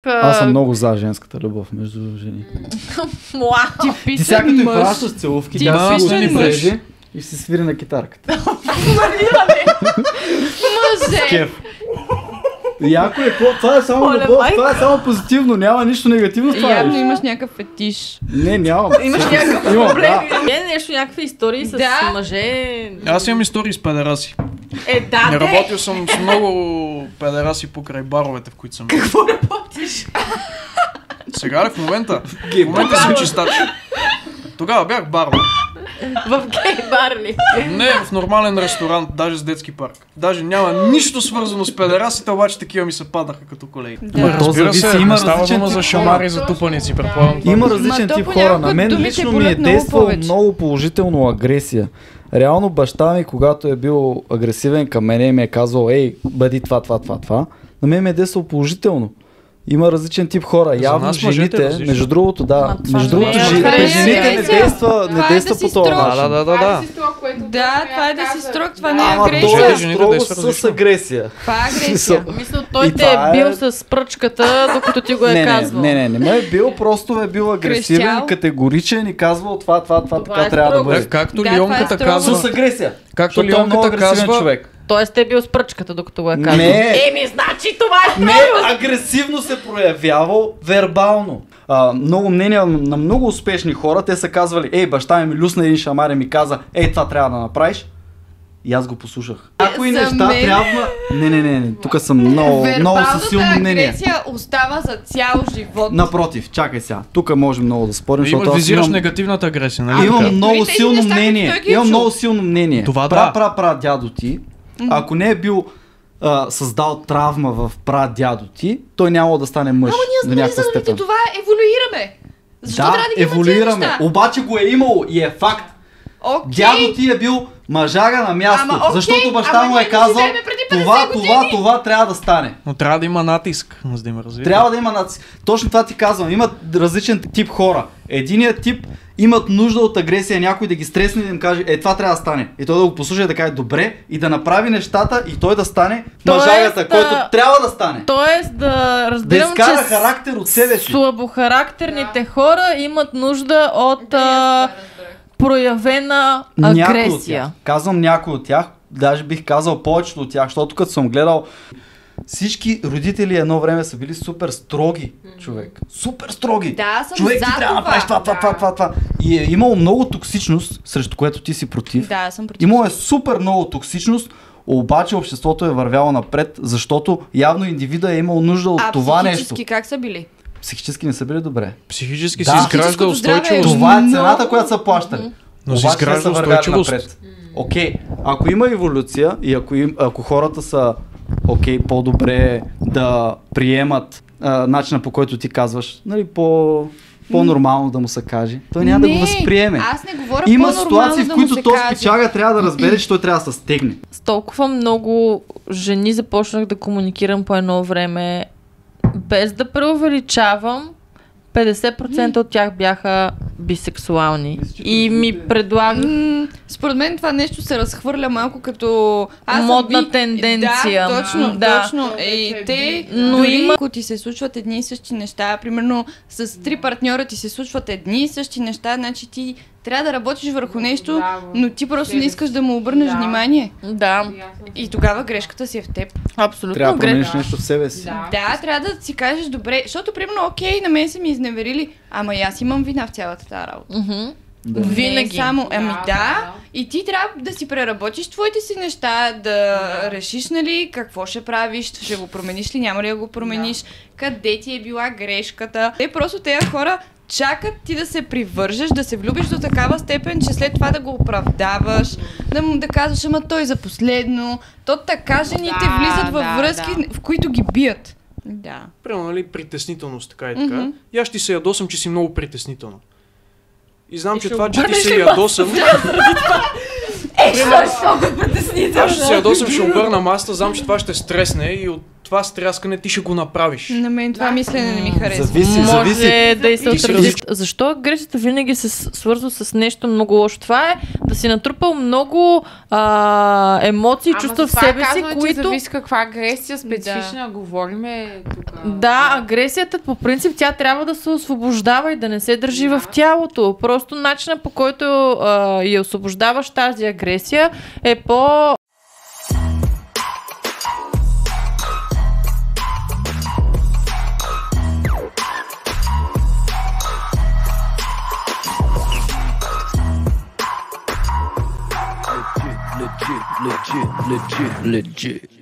Аз съм много за женската любов между жени. Ти сега като й пращаш целувки, тя си го влезе и си свири на китарката. Мъже! Яко е, това е само любов, това е само позитивно, няма нищо негативно в това. Явно имаш някакъв фетиш. Не, нямам. Имаш някакъв проблем. Не, нещо, някакви истории с мъже. Аз имам истории с педераси. Да, работил съм с много педераси покрай баровете, в които съм. Какво работиш? Сега ли в момента? В момента съм чистач. Тогава бях бар. В гей бар ли? Не, в нормален ресторант, даже с детски парк. Даже няма нищо свързано с педерасите, обаче такива ми се падаха като колеги. Разбира се, не става дума за шамари и за тупаници, предполагам. Има различен тип хора. На мен лично ми е действал много положително агресия. Реално баща ми, когато е бил агресивен към мене и ми е казвал, ей, бъди това, на мен ми е действал положително. Има различен тип хора. Явно жените, между другото, жените не действа по това начин. Да, това е да си строг, това не е агресия. агресия. Това е строго с агресия. Това е агресия. Мисля, той те е бил с пръчката, докато ти го е казвал. Не ме е бил, просто е бил агресивен, категоричен и казвал това така трябва да бъде. Както Лионката казва. С агресия. Както Лионката казва. Тоест е бил с пръчката, докато го е казвал. Значи това е не, агресивно се проявявал вербално. Много мнения на много успешни хора, те са казвали, баща ми люсна един шамар и ми каза, това трябва да направиш. И аз го послушах. Някои неща трябва... Не, тук съм много със силно мнение. Агресия остава за цял живот. Напротив, чакай сега. Тук можем много да спорим, защото визираш негативната агресия, нали? Имам много силно мнение. Това да. Прадядо ти, ако не е бил създал травма в прадядо ти, той нямало да стане мъж. Ама ние за това еволюираме. Защо трябва да ги еволюираме. Обаче го е имало и е факт. Дядо ти е бил мъжага на място, защото баща му е казал това трябва да стане. Но трябва да има натиск, за да има развитие. Трябва да има натиск. Точно това ти казвам. Имат различен тип хора. Единият тип имат нужда от агресия, някой да ги стресне и да им каже, това трябва да стане. И той да го послуша и да каже добре и да направи нещата и той да стане мъжагата, който трябва да стане. Тоест да разбирам, че характер от себе си. Слабохарактерните хора имат нужда от проявена агресия. Казвам някой от тях, даже бих казал повечето от тях, защото като съм гледал, всички родители едно време са били супер строги, човек. Супер строги. Да, съм човек, за ти трябва да направиш това. И е имало много токсичност, срещу което ти си против. Да, съм против. Имало е супер много токсичност, обаче обществото е вървяло напред, защото явно индивида е имал нужда от това нещо. Психически как са били? Психически не са били добре. Психически се изгражда устойчивост. Това е цената, която са плащали. Но се изгражда устойчивост. Окей, ако има еволюция и ако хората са по-добре да приемат начина, по който ти казваш, нали, по-нормално да му се каже, той няма да го възприеме. Аз не говоря има ситуации, в които този печага трябва да разбере, че той трябва да се стегне. С толкова много жени започнах да комуникирам по едно време, без да преувеличавам, 50% от тях бяха бисексуални. И ми предлагат... Според мен това нещо се разхвърля малко като... модна тенденция. Да, точно. Но има... Ако ти се случват едни и същи неща, примерно с 3 партньора ти се случват едни и същи неща, значи ти трябва да работиш върху нещо, но ти просто не искаш да му обърнеш внимание. Да. И тогава грешката си е в теб. Абсолютно. Трябва да промениш нещо в себе си. Да, трябва да си кажеш добре, защото примерно на мен са ми изневерили, ама и аз имам вина в цялата тази работа. Да. Винаги. Само, и ти трябва да си преработиш твоите си неща, да решиш, нали, какво ще правиш, ще го промениш ли, няма ли да го промениш, къде ти е била грешката. Просто тези хора чакат ти да се привържеш, да се влюбиш до такава степен, че след това да го оправдаваш, да казваш, ама той за последно. То така жените влизат във връзки, в които ги бият. Да. Примерно, нали, притеснителност, така и така. И аз ще се ядосам, че си много притеснителна. И знам, че това, че ти се ядосам... Аз ще се ядосам, ще обърна масата, знам, че това ще стресне и от това стряскане ти ще го направиш. На мен това мислене не ми харесва. Зависи. Може да и се отрази. Защо агресията винаги се свързва с нещо много лошо? Това е да си натрупал много емоции, чувства в себе си, които... зависи каква агресия специфична говориме тук. Да, агресията по принцип тя трябва да се освобождава и да не се държи в тялото. Просто начинът, по който я освобождаваш тази агресия е по... legit.